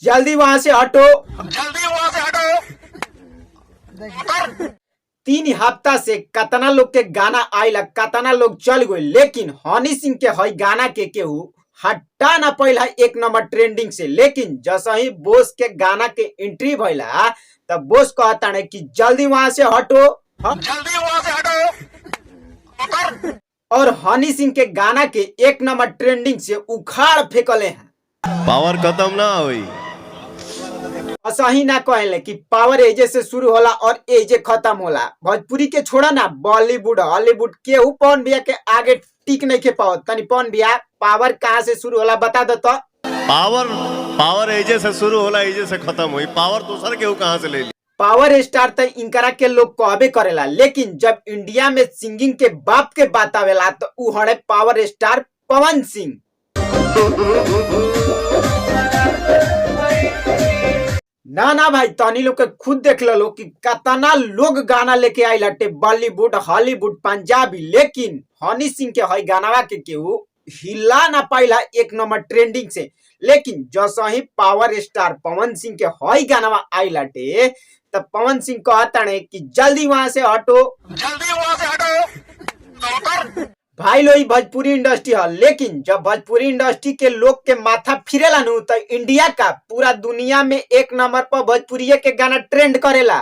जल्दी वहां से हटो, जल्दी वहां से हटो। 3 हफ्ता से कतना लोग के गाना आइला, कतना लोग चल गए, लेकिन हनी सिंह के हई गाना के केहू हटा ना पहिला 1 नंबर ट्रेंडिंग से। लेकिन जैसा ही बोस के गाना के एंट्री भइला तब बोस कहता है कि जल्दी वहां से हटो, जल्दी वहां से हटो। और हनी सिंह के गाना के 1 नंबर ट्रेंडिंग से उखाड़ फेंकले हैं। पावर खत्म ना हुई, ऐसा ही ना कहले कि पावर एजे से शुरू होला और एजे खत्म होला। भोजपुरी के छोड़ा ना, बॉलीवुड हॉलीवुड केहू पवन भैया के आगे टिक नहीं के पाओ। तनी पवन भैया पावर कहाँ से शुरू होला बता दो तो। पावर एजे से शुरू होला, एजे से खत्म हुई। पावर दूसर केहू कहाँ से ले ली? पावर स्टार तो इनकरा के लोग कहबे करेला, लेकिन जब इंडिया में सिंगिंग के बाप के बात आवेला तो उ हड़े पावर स्टार पवन सिंह। ना भाई, तनी लोग के खुद देख लो कि कितना लोग गाना लेके आई लटे, बॉलीवुड हॉलीवुड पंजाबी, लेकिन हनी सिंह के हई गानावा के केहू हिला ना पाइला 1 नंबर ट्रेंडिंग से। लेकिन जैसा ही पावर स्टार पवन सिंह के हई गानावा आई लटे तब पवन सिंह कहता है कि जल्दी वहां से हटो, जल्दी वहां से हटो। भाई लोग भोजपुरी इंडस्ट्री है, लेकिन जब भोजपुरी इंडस्ट्री के लोग के माथा फिरेला नु तो इंडिया का पूरा दुनिया में 1 नंबर पर भोजपुरी के गाना ट्रेंड करेला।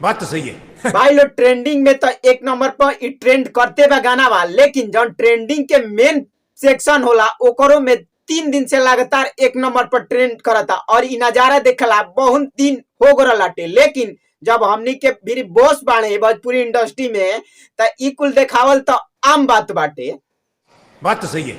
बात तो सही है। भाई लोग ट्रेंडिंग में तो 1 नंबर पर इ ट्रेंड करते बा गाना बा, लेकिन जब ट्रेंडिंग के मेन सेक्शन होला ओकरो में 3 दिन से लगातार 1 नंबर पर ट्रेंड करता और इ नजारा देखला बहुत दिन हो गए। लेकिन जब हमनी के भी बॉस बाणे भोजपुरी इंडस्ट्री में त इ कुल देखावल तो आम बात बाटे। बात तो सही है।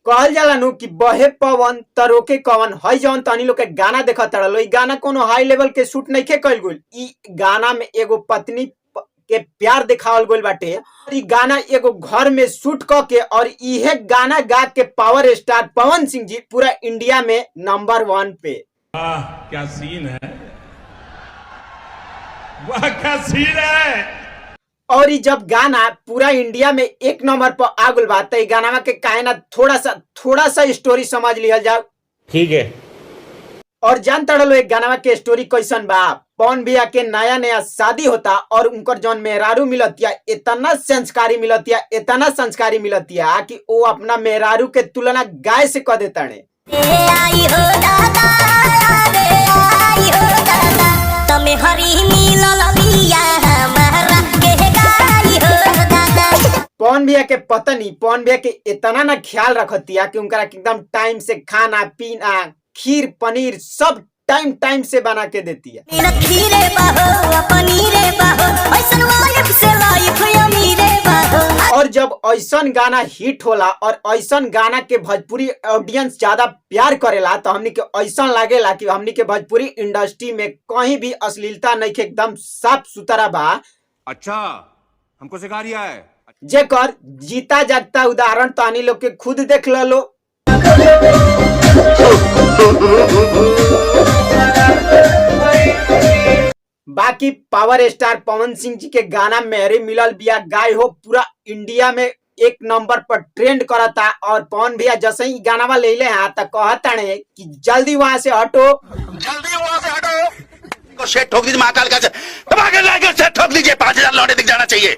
कहल जाला नु कि बहे पवन तरोके कवन हई जौन तनी लोग के गाना देखत रहो, इ गाना कोनो हाई लेवल के शूट नहीं के कइल गइल। इ गाना में एगो पत्नी के प्यार दिखावल गइल बाटे। इ गाना एगो घर में शूट क के और इहे गाना गा के पावर स्टार पवन सिंह जी पूरा इंडिया में नंबर 1 पे। वाह क्या सीन है, वाह क्या सीन है। और जब गाना पूरा इंडिया में 1 नंबर पर आ गइल बा त गाना के काहे ना थोड़ा सा स्टोरी समझ लियल जाओ। ठीक है। और जानता रहो एक गाना के स्टोरी कैसन बा। पवन भैया के नया शादी होता और उनकर जौन मेहरारू मिलतिया इतना संस्कारी मिलतिया कि वो अपना मेहरारू के तुलना गाय से कर देता है। पवन भैया के पत्नी पवन भैया के इतना ना ख्याल रखतिया कि उनका एकदम टाइम से खाना पीना खीर पनीर सब टाइम से बना के देती है। और जब ऐसन गाना हिट होला और ऐसन गाना के भोजपुरी ऑडियंस ज्यादा प्यार करेला तो हमनी के ऐसा लागेला कि हमनी के भोजपुरी इंडस्ट्री में कहीं भी अश्लीलता नहीं के, एकदम साफ सुथरा बा। अच्छा हमको सिखा रिया है। जेकर जीता जागता उदाहरण तानी लोग के खुद देख लो। बाकी पावर स्टार पवन सिंह जी के गाना मेरे मिलल बिया गाय हो पूरा इंडिया में 1 नंबर पर ट्रेंड करता। और पवन भैया जैसे ही गाना ले ले तो कहता है कि जल्दी वहां से हटो, जल्दी वहां से हटो। सेट ठोक दीजिए महाकाल का, ठोक दीजिए 5000 लौटे दिख जाना चाहिए।